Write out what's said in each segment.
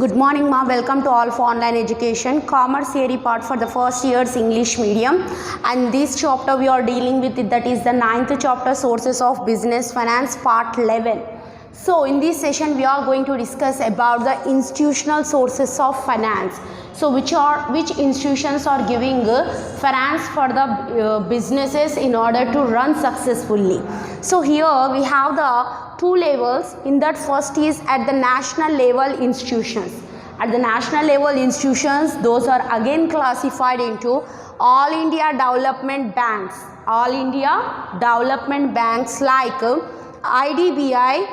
Good morning, ma. Welcome to all for online education. Commerce theory part for the first year's English medium. And this chapter we are dealing with it, that is the 9th chapter, Sources of Business Finance, part 11. So in this session we are going to discuss about the institutional sources of finance. So which institutions are giving finance for the businesses in order to run successfully. So here we have the two levels. In that, first is at the national level institutions. At the national level institutions, those are again classified into all India development banks. All India development banks like IDBI,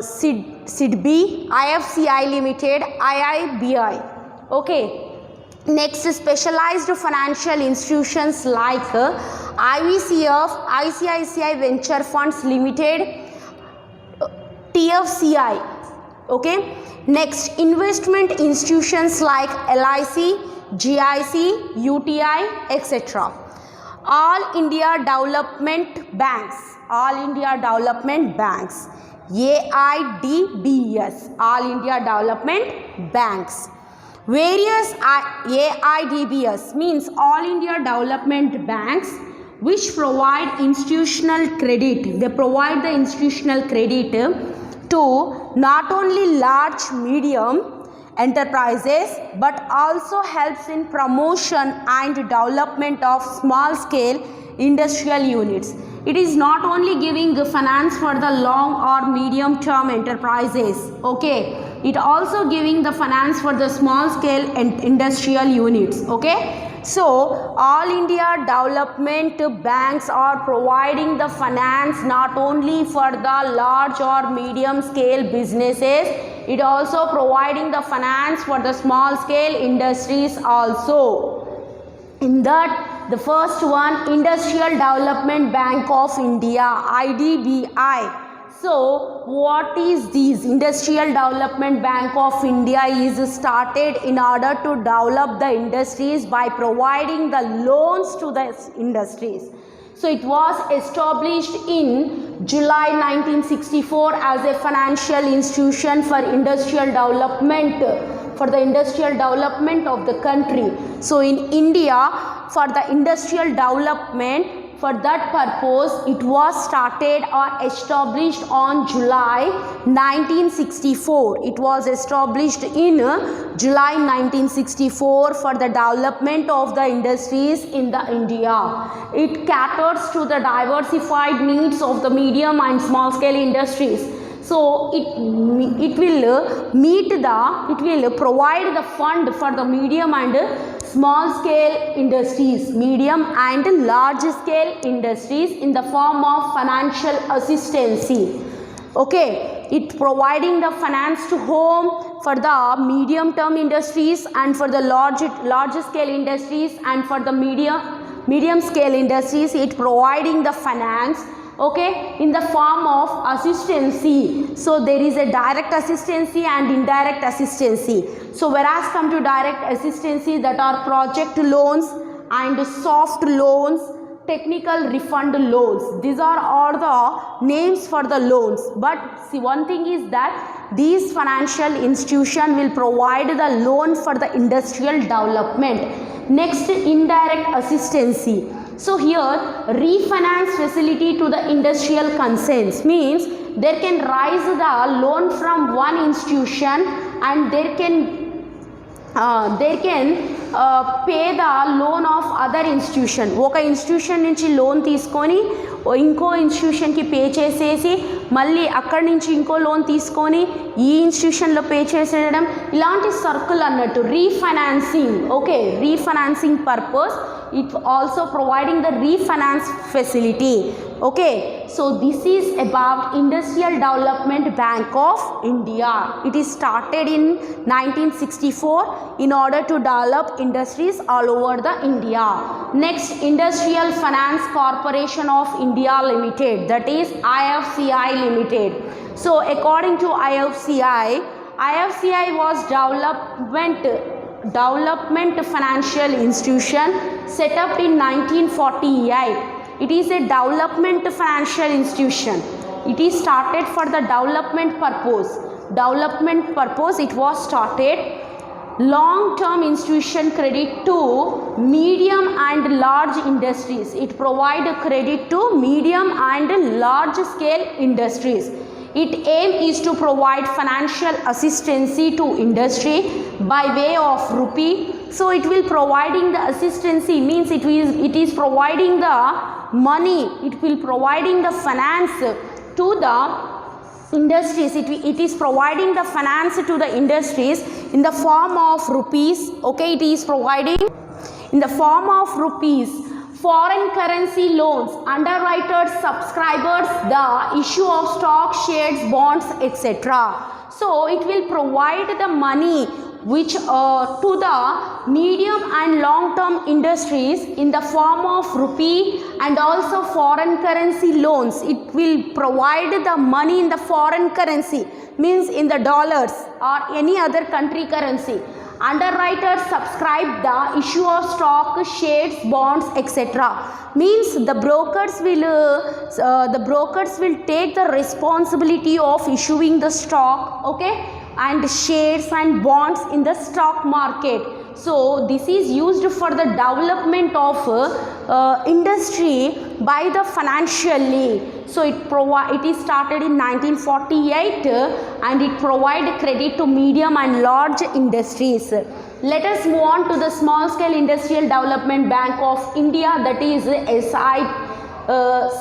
SIDBI, IFCI Limited, IIBI. Okay. Next, specialized financial institutions like IVCF, ICICI Venture Funds Limited, TFCI. Okay. Next, investment institutions like LIC, GIC, UTI, etc. All India Development Banks. All India Development Banks. AIDBS. All India Development Banks. Various AIDBS means All India Development Banks, which provide institutional credit. They provide the institutional credit to not only large medium enterprises but also helps in promotion and development of small scale industrial units. It is not only giving finance for the long or medium term enterprises. Okay. It also giving the finance for the small scale and industrial units. Okay. So all India development banks are providing the finance not only for the large or medium scale businesses, it also providing the finance for the small scale industries also. In that, the first one, Industrial Development Bank of India, IDBI. So what is this? Industrial Development Bank of India is started in order to develop the industries by providing the loans to the industries. So it was established in July 1964 as a financial institution for industrial development, for the industrial development of the country. So in India, for the industrial development, for that purpose, it was started or established on July 1964. It was established in July 1964 for the development of the industries in the India. It caters to the diversified needs of the medium and small scale industries. So it will provide the fund for the medium and small scale industries, medium and large scale industries in the form of financial assistance. Okay, it providing the finance to home for the medium term industries and for the large scale industries, and for the medium scale industries it providing the finance, okay, in the form of assistance. So there is a direct assistance and indirect assistance. So whereas come to direct assistance, that are project loans and soft loans, technical refund loans. These are all the names for the loans. But see, one thing is that these financial institution will provide the loan for the industrial development. Next, indirect assistance. So here, refinance facility to the industrial concerns means there can rise the loan from one institution and there can pay the loan of other institution. ఒక institution నుంచి loan తీసుకొని ఇంకో ఇన్స్టిట్యూషన్కి pay చేసేసి మళ్ళీ అక్కడి నుంచి ఇంకో loan తీసుకొని ఈ ఇన్స్టిట్యూషన్లో పే చేసేయడం, ఇలాంటి సర్కిల్ అన్నట్టు refinancing. Okay, refinancing purpose it also providing the refinance facility. Okay, so this is about Industrial Development Bank of India. It is started in 1964 in order to develop industries all over the India. Next, Industrial Finance Corporation of India Limited, that is IFCI Limited. So according to IFCI was development financial institution set up in 1948. It is a development financial institution. It is started for the development purpose. development purpose it was started. Long term institution credit to medium and large industries. It provide credit to medium and large scale industries. Its aim is to provide financial assistance to industry by way of rupee. So it will providing the assistance means it is providing the money, it will providing the finance to the industries. It is providing the finance to the industries in the form of rupees. Okay, it is providing in the form of rupees, foreign currency loans, underwriters, subscribers, the issue of stock, shares, bonds, etc. So it will provide the money which to the medium and long term industries in the form of rupee and also foreign currency loans. It will provide the money in the foreign currency, means in the dollars or any other country currency. Underwriters subscribe the issue of stock, shares, bonds, etc. Means the brokers will take the responsibility of issuing the stock, okay, and shares and bonds in the stock market. So this is used for the development of industry by the financially. So it is started in 1948 and it provide credit to medium and large industries. Let us move on to the Small Scale Industrial Development Bank of India, that is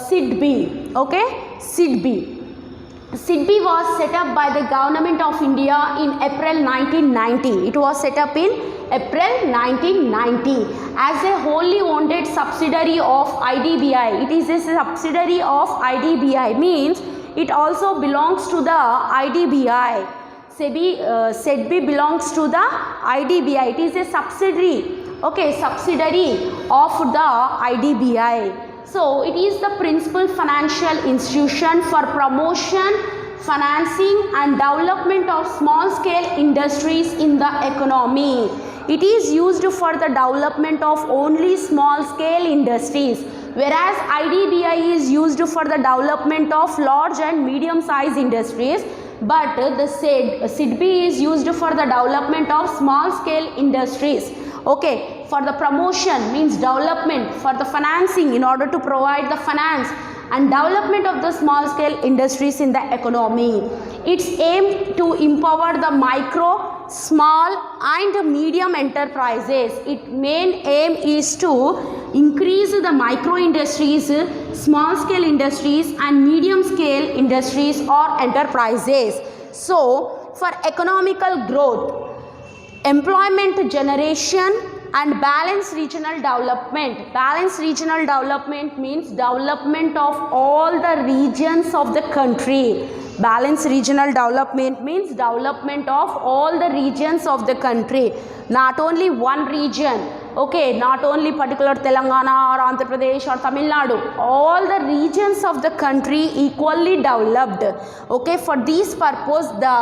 SIDBI. Okay, SIDBI. SIDBI was set up by the Government of India in April 1990. It was set up in April 1990 as a wholly owned subsidiary of IDBI. It is a subsidiary of IDBI, means it also belongs to the IDBI. SIDBI belongs to the IDBI. It is a subsidiary, okay, subsidiary of the IDBI. So it is the principal financial institution for promotion, financing and development of small scale industries in the economy. It is used for the development of only small scale industries, whereas IDBI is used for the development of large and medium sized industries, but the SIDBI is used for the development of small scale industries. Okay, for the promotion means development, for the financing in order to provide the finance and development of the small scale industries in the economy. Its aim to empower the micro, small and medium enterprises. Its main aim is to increase the micro industries, small scale industries and medium scale industries or enterprises. So for economical growth, employment generation and balanced regional development. Balanced regional development means development of all the regions of the country. Balanced regional development means development of all the regions of the country, not only one region, okay, not only particular Telangana or Andhra Pradesh or Tamil Nadu, all the regions of the country equally developed. Okay, for this purpose the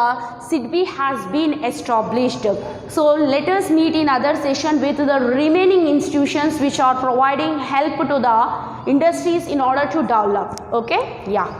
SIDBI has been established. So let us meet in other session with the remaining institutions which are providing help to the industries in order to develop. Okay, yeah.